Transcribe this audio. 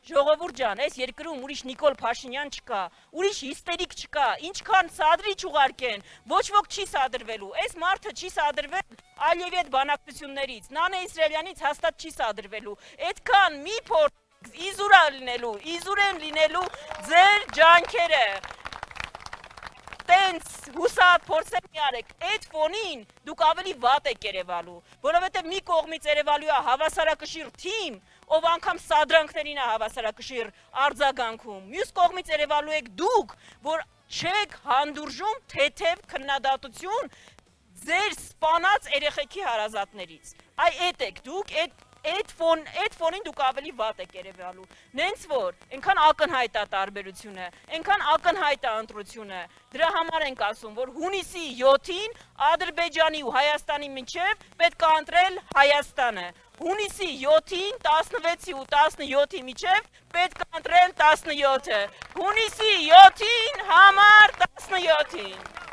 Ժողովուրդ ջան, այս երկրում ուրիշ Նիկոլ Փաշինյան չկա, ուրիշ հիստերիկ չկա, ինչքան սադրիչ ուղարկեն, ոչ ոք չի սադրվելու, այս մարդը չի սադրվել Ալիևի հետ բանակցություններից, Նանե Իսրայելյանից հաստատ չի սադրվելու, այդքան մի փորձ իզուր են լինելու ձեր ջանքերը, տենց հուսատ փորձեր մի արեք, այդ ֆոնին դուք ավելի վատ եք երևալու, որովհետև մի կողմից երևալու է հավասարակշիռ թիմ, ով անգամ սադրանքներին է հավասարակշիռ արձագանքում, մյուս կողմից երևալու եք դուք, որ չեք հանդուրժում թեթև քննադատություն ձեր սպանած երեխեքի հարազատներից, այդ եք դուք, այդ ֆոնին դուք ավելի վատ եք երևալու, նենց որ, ենքան ակնհայտ է տարբերությունը, ենքան ակնհայտ է ընտրությունը, դրա համար ենք ասում, որ հունիսի 7-ին Ադրբեջանի ու Հայաստանի միջև պետք է ընտրել Հայաստանը, հունիսի 7-ին 16-ի ու 17-ի միջև պետք է ընտրել 17-ը, հունիսի 7-ին համար 17-ին